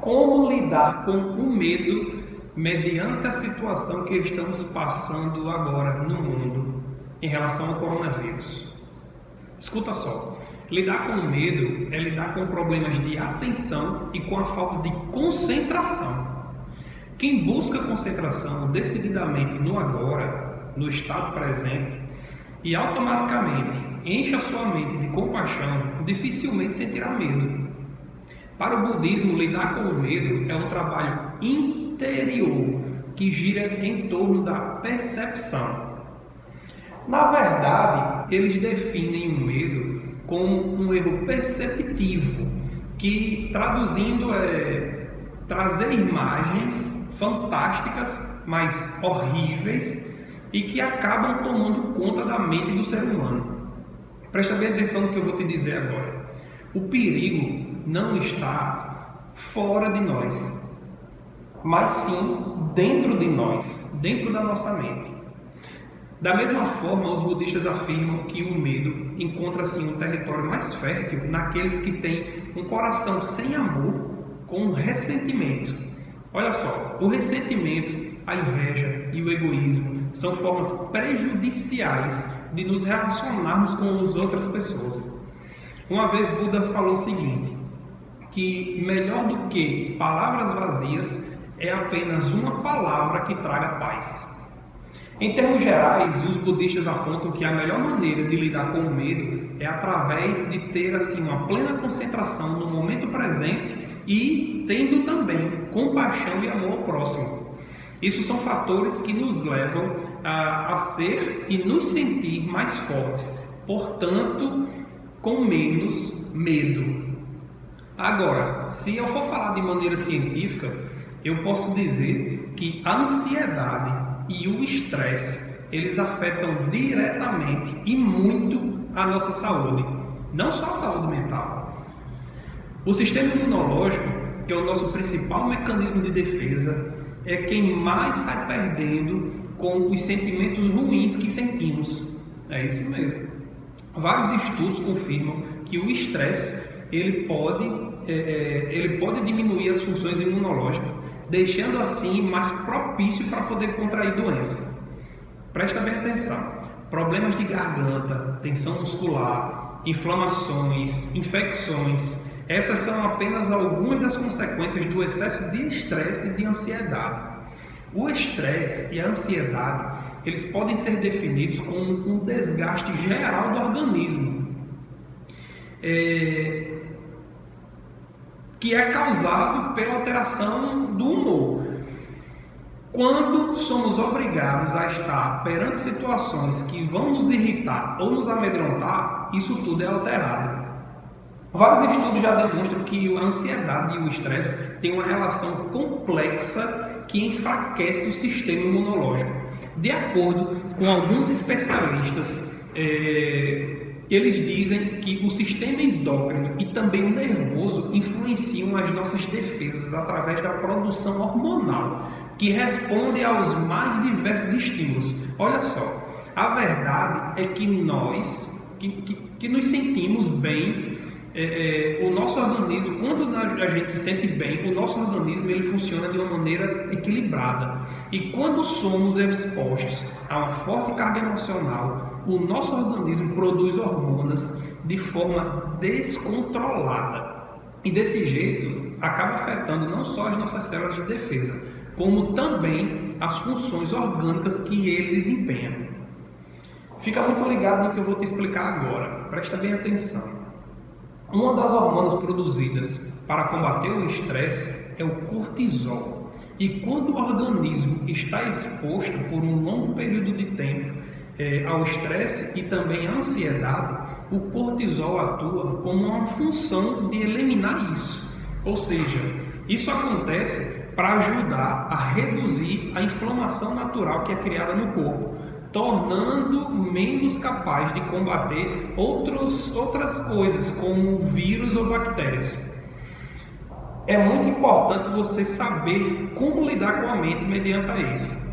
como lidar com o medo mediante a situação que estamos passando agora no mundo em relação ao coronavírus. Escuta só, lidar com o medo é lidar com problemas de atenção e com a falta de concentração. Quem busca concentração decididamente no agora, no estado presente, e automaticamente enche a sua mente de compaixão, dificilmente sentirá medo. Para o budismo, lidar com o medo é um trabalho interior que gira em torno da percepção. Na verdade, eles definem o medo como um erro perceptivo, que traduzindo é trazer imagens fantásticas, mas horríveis, e que acabam tomando conta da mente do ser humano. Presta bem atenção no que eu vou te dizer agora. O perigo não está fora de nós, mas sim dentro de nós, dentro da nossa mente. Da mesma forma, os budistas afirmam que o medo encontra-se um território mais fértil naqueles que têm um coração sem amor, com ressentimento. Olha só, o ressentimento, a inveja e o egoísmo são formas prejudiciais de nos relacionarmos com as outras pessoas. Uma vez Buda falou o seguinte, que melhor do que palavras vazias é apenas uma palavra que traga paz. Em termos gerais, os budistas apontam que a melhor maneira de lidar com o medo é através de ter assim uma plena concentração no momento presente e tendo também compaixão e amor ao próximo. Isso são fatores que nos levam a ser e nos sentir mais fortes, portanto, com menos medo. Agora, se eu for falar de maneira científica, eu posso dizer que a ansiedade e o estresse, eles afetam diretamente e muito a nossa saúde, não só a saúde mental. O sistema imunológico, que é o nosso principal mecanismo de defesa, é quem mais sai perdendo com os sentimentos ruins que sentimos. É isso mesmo. Vários estudos confirmam que o estresse ele pode diminuir as funções imunológicas, deixando assim mais propício para poder contrair doenças. Presta bem atenção. Problemas de garganta, tensão muscular, inflamações, infecções, essas são apenas algumas das consequências do excesso de estresse e de ansiedade. O estresse e a ansiedade, eles podem ser definidos como um desgaste geral do organismo, que é causado pela alteração do humor. Quando somos obrigados a estar perante situações que vão nos irritar ou nos amedrontar, isso tudo é alterado. Vários estudos já demonstram que a ansiedade e o estresse têm uma relação complexa que enfraquece o sistema imunológico. De acordo com alguns especialistas, eles dizem que o sistema endócrino e também o nervoso influenciam as nossas defesas através da produção hormonal, que responde aos mais diversos estímulos. Olha só, a verdade é que nós, que nos sentimos bem, o nosso organismo, quando a gente se sente bem, o nosso organismo ele funciona de uma maneira equilibrada. E quando somos expostos a uma forte carga emocional, o nosso organismo produz hormonas de forma descontrolada. E desse jeito, acaba afetando não só as nossas células de defesa, como também as funções orgânicas que ele desempenha. Fica muito ligado no que eu vou te explicar agora. Presta bem atenção. Uma das hormonas produzidas para combater o estresse é o cortisol. E quando o organismo está exposto por um longo período de tempo ao estresse e também à ansiedade, o cortisol atua como uma função de eliminar isso. Ou seja, isso acontece para ajudar a reduzir a inflamação natural que é criada no corpo, tornando menos capaz de combater outras coisas, como vírus ou bactérias. É muito importante você saber como lidar com a mente mediante isso.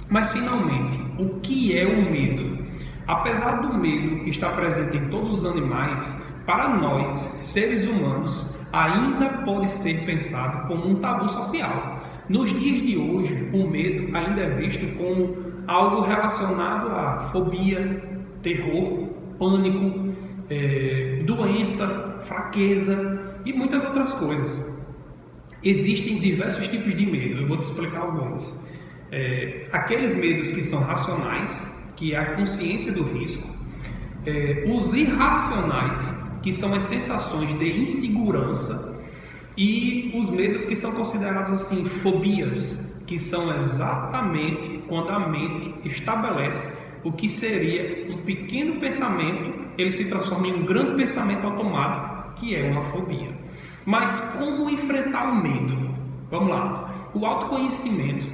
Mas, finalmente, o que é o medo? Apesar do medo estar presente em todos os animais, para nós, seres humanos, ainda pode ser pensado como um tabu social. Nos dias de hoje, o medo ainda é visto como algo relacionado a fobia, terror, pânico, doença, fraqueza e muitas outras coisas. Existem diversos tipos de medo, eu vou te explicar alguns. Aqueles medos que são racionais, que é a consciência do risco. Os irracionais, que são as sensações de insegurança. E os medos que são considerados assim, fobias, que são exatamente quando a mente estabelece o que seria um pequeno pensamento, ele se transforma em um grande pensamento automático, que é uma fobia. Mas como enfrentar o medo? Vamos lá. O autoconhecimento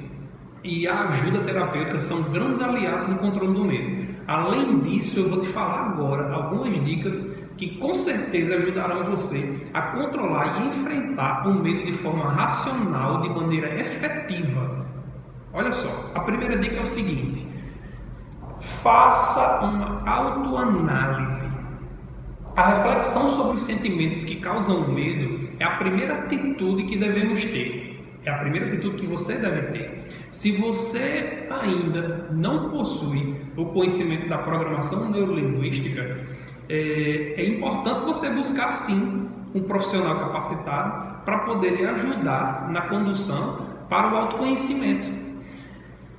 e a ajuda terapêutica são grandes aliados no controle do medo. Além disso, eu vou te falar agora algumas dicas que com certeza ajudarão você a controlar e enfrentar o medo de forma racional, de maneira efetiva. Olha só, a primeira dica é o seguinte: faça uma autoanálise. A reflexão sobre os sentimentos que causam o medo é a primeira atitude que devemos ter. É a primeira atitude que você deve ter. Se você ainda não possui o conhecimento da programação neurolinguística, é importante você buscar sim um profissional capacitado para poder lhe ajudar na condução para o autoconhecimento.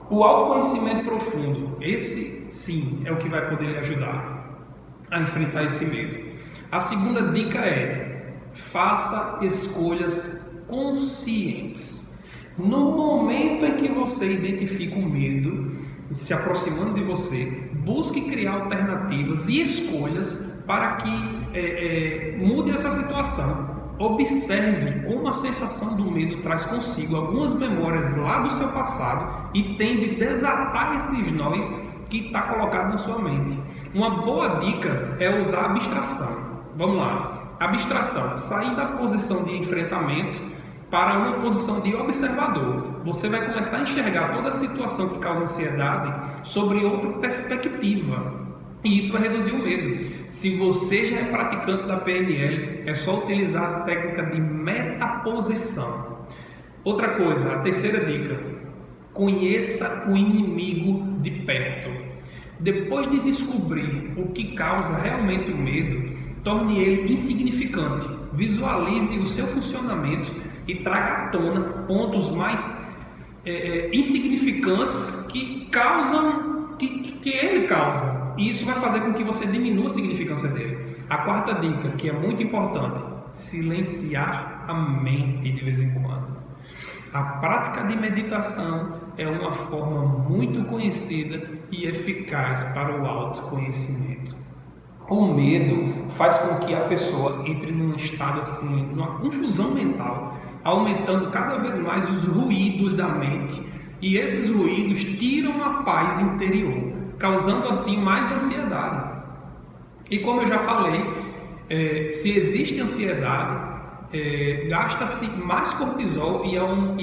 O autoconhecimento profundo, esse sim é o que vai poder lhe ajudar a enfrentar esse medo. A segunda dica é: faça escolhas conscientes. No momento em que você identifica o medo se aproximando de você, busque criar alternativas e escolhas para que mude essa situação. Observe como a sensação do medo traz consigo algumas memórias lá do seu passado e tende a desatar esses nós que está colocado na sua mente. Uma boa dica é usar a abstração. Vamos lá. Abstração. Sair da posição de enfrentamento para uma posição de observador. Você vai começar a enxergar toda a situação que causa ansiedade sobre outra perspectiva. E isso vai reduzir o medo. Se você já é praticante da PNL, é só utilizar a técnica de metaposição. Outra coisa, a terceira dica: conheça o inimigo de perto. Depois de descobrir o que causa realmente o medo, torne ele insignificante. Visualize o seu funcionamento e traga à tona pontos mais insignificantes que causam, que ele causa. E isso vai fazer com que você diminua a significância dele. A quarta dica, que é muito importante: silenciar a mente de vez em quando. A prática de meditação é uma forma muito conhecida e eficaz para o autoconhecimento. O medo faz com que a pessoa entre num estado assim, numa confusão mental, aumentando cada vez mais os ruídos da mente, e esses ruídos tiram a paz interior, causando assim mais ansiedade. E como eu já falei, se existe ansiedade, gasta-se mais cortisol e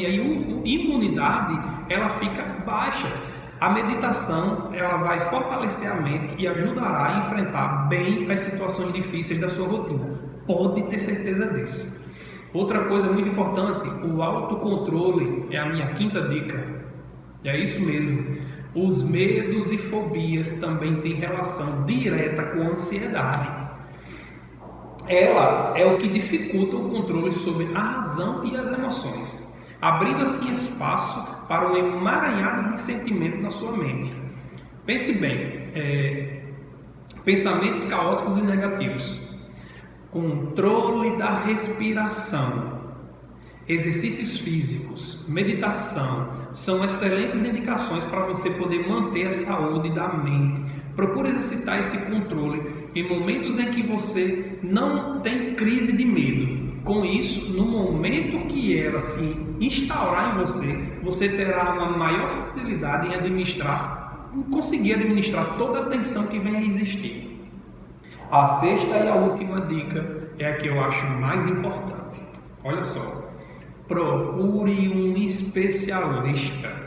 aí a imunidade ela fica baixa. A meditação ela vai fortalecer a mente e ajudará a enfrentar bem as situações difíceis da sua rotina. Pode ter certeza disso. Outra coisa muito importante: o autocontrole é a minha quinta dica. É isso mesmo. Os medos e fobias também têm relação direta com a ansiedade. Ela é o que dificulta o controle sobre a razão e as emoções, abrindo assim espaço para um emaranhado de sentimento na sua mente. Pense bem, pensamentos caóticos e negativos, controle da respiração, exercícios físicos, meditação, são excelentes indicações para você poder manter a saúde da mente. Procure exercitar esse controle em momentos em que você não tem crise de medo. Com isso, no momento que ela se instaurar em você, você terá uma maior facilidade em conseguir administrar toda a tensão que venha a existir. A sexta e a última dica é a que eu acho mais importante. Olha só, procure um especialista.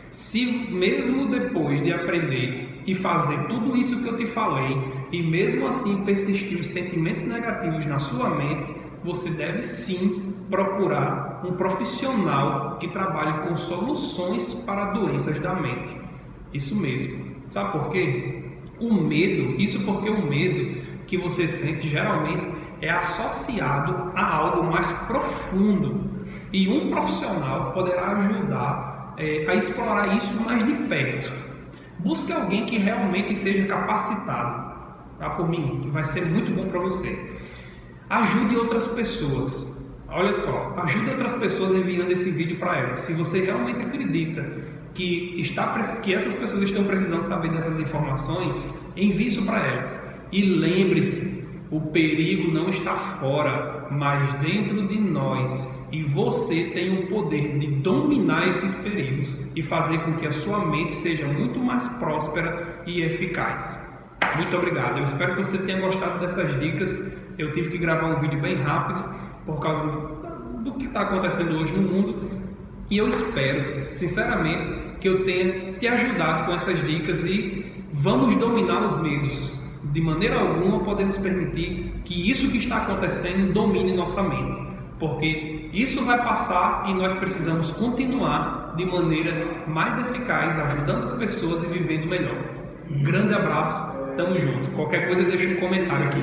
Se mesmo depois de aprender e fazer tudo isso que eu te falei, e mesmo assim persistir os sentimentos negativos na sua mente, você deve sim procurar um profissional que trabalhe com soluções para doenças da mente. Isso mesmo. Sabe por quê? Porque o medo que você sente geralmente é associado a algo mais profundo. E um profissional poderá ajudar a explorar isso mais de perto. Busque alguém que realmente seja capacitado, tá? Por mim, que vai ser muito bom para você. Ajude outras pessoas. Olha só, ajude outras pessoas enviando esse vídeo para elas. Se você realmente acredita que essas pessoas estão precisando saber dessas informações, envie isso para elas. E lembre-se, o perigo não está fora, mas dentro de nós. E você tem o poder de dominar esses perigos e fazer com que a sua mente seja muito mais próspera e eficaz. Muito obrigado. Eu espero que você tenha gostado dessas dicas. Eu tive que gravar um vídeo bem rápido por causa do que está acontecendo hoje no mundo. E eu espero, sinceramente, que eu tenha te ajudado com essas dicas e vamos dominar os medos. De maneira alguma podemos permitir que isso que está acontecendo domine nossa mente, porque isso vai passar e nós precisamos continuar de maneira mais eficaz, ajudando as pessoas e vivendo melhor. Um grande abraço, tamo junto. Qualquer coisa deixa um comentário aqui.